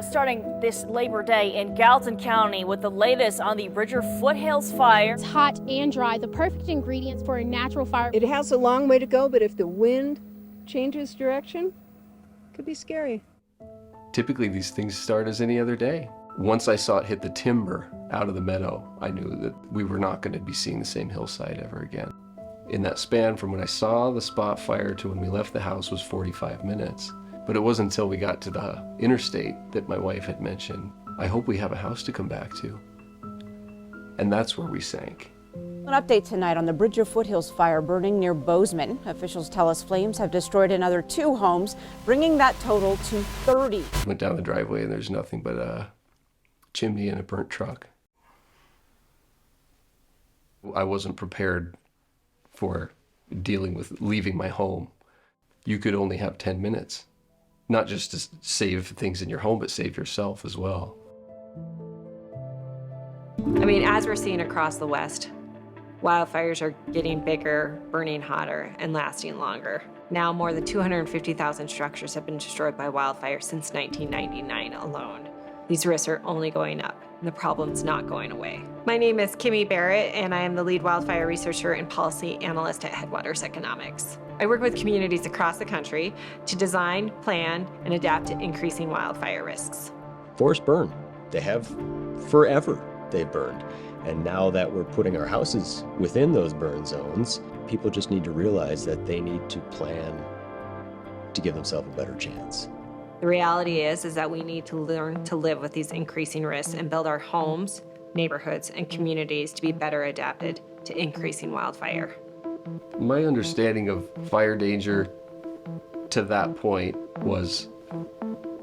starting this Labor Day in Gallatin County with the latest on the Bridger Foothills fire. It's hot and dry, the perfect ingredients for a natural fire. It has a long way to go, but if the wind changes direction, it could be scary. Typically these things start as any other day. Once I saw it hit the timber out of the meadow, I knew that we were not going to be seeing the same hillside ever again. In that span from when I saw the spot fire to when we left the house was 45 minutes. But it wasn't until we got to the interstate that my wife had mentioned, I hope we have a house to come back to. And that's where we sank. An update tonight on the Bridger Foothills fire burning near Bozeman. Officials tell us flames have destroyed another 2 homes, bringing that total to 30. Went down the driveway and there's nothing but a chimney and a burnt truck. I wasn't prepared for dealing with leaving my home. You could only have 10 minutes. Not just to save things in your home, but save yourself as well. I mean, as we're seeing across the West, wildfires are getting bigger, burning hotter, and lasting longer. Now more than 250,000 structures have been destroyed by wildfire since 1999 alone. These risks are only going up, and the problem's not going away. My name is Kimi Barrett, and I am the lead wildfire researcher and policy analyst at Headwater's Economics. I work with communities across the country to design, plan, and adapt to increasing wildfire risks. Forests burn. They have forever. They've burned. And now that we're putting our houses within those burn zones, people just need to realize that they need to plan to give themselves a better chance. The reality is that we need to learn to live with these increasing risks and build our homes, neighborhoods, and communities to be better adapted to increasing wildfire. My understanding of fire danger to that point was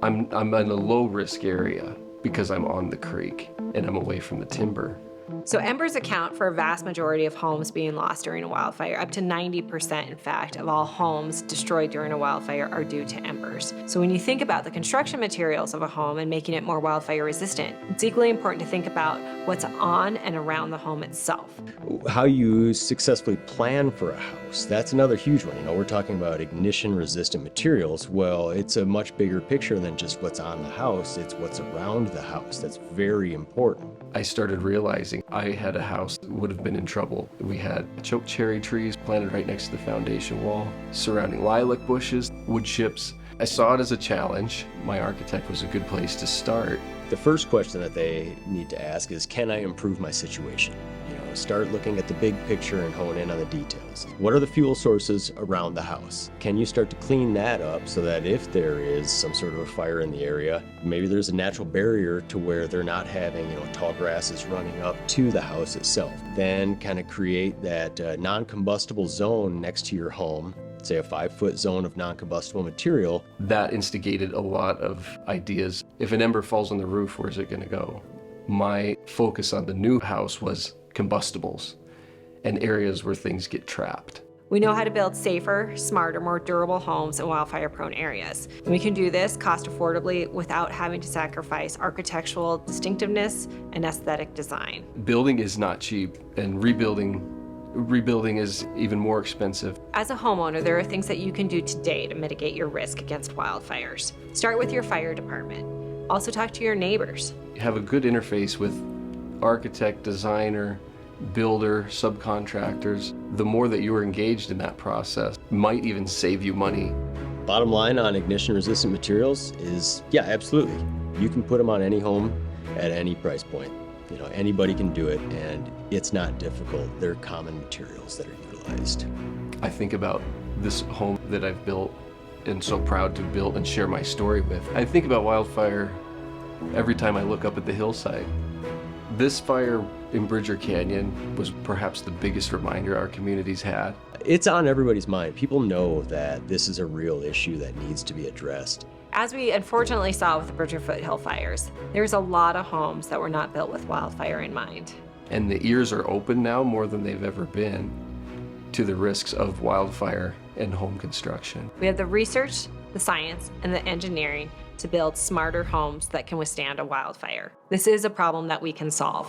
I'm in a low risk area because I'm on the creek and I'm away from the timber. So embers account for a vast majority of homes being lost during a wildfire. Up to 90%, in fact, of all homes destroyed during a wildfire are due to embers. So when you think about the construction materials of a home and making it more wildfire resistant, it's equally important to think about what's on and around the home itself. How you successfully plan for a house, that's another huge one. You know, we're talking about ignition resistant materials. Well, it's a much bigger picture than just what's on the house. It's what's around the house. That's very important. I started realizing I had a house that would have been in trouble. We had choke cherry trees planted right next to the foundation wall, surrounding lilac bushes, wood chips. I saw it as a challenge. My architect was a good place to start. The first question that they need to ask is, can I improve my situation? Start looking at the big picture and hone in on the details. What are the fuel sources around the house? Can you start to clean that up so that if there is some sort of a fire in the area, maybe there's a natural barrier to where they're not having, tall grasses running up to the house itself. Then kind of create that non-combustible zone next to your home, say a 5-foot zone of non-combustible material. That instigated a lot of ideas. If an ember falls on the roof, where's it gonna go? My focus on the new house was combustibles and areas where things get trapped. We know how to build safer, smarter, more durable homes in wildfire-prone areas. And we can do this cost affordably without having to sacrifice architectural distinctiveness and aesthetic design. Building is not cheap, and rebuilding is even more expensive. As a homeowner, there are things that you can do today to mitigate your risk against wildfires. Start with your fire department. Also talk to your neighbors. Have a good interface with architect, designer, builder, subcontractors. The more that you are engaged in that process might even save you money. Bottom line on ignition resistant materials is, yeah, absolutely. You can put them on any home at any price point. Anybody can do it, and it's not difficult. They're common materials that are utilized. I think about this home that I've built and so proud to build and share my story with. I think about wildfire every time I look up at the hillside. This fire in Bridger Canyon was perhaps the biggest reminder our community's had. It's on everybody's mind. People know that this is a real issue that needs to be addressed. As we unfortunately saw with the Bridger Foothill fires, there's a lot of homes that were not built with wildfire in mind. And the ears are open now more than they've ever been to the risks of wildfire and home construction. We have the research, the science, and the engineering to build smarter homes that can withstand a wildfire. This is a problem that we can solve.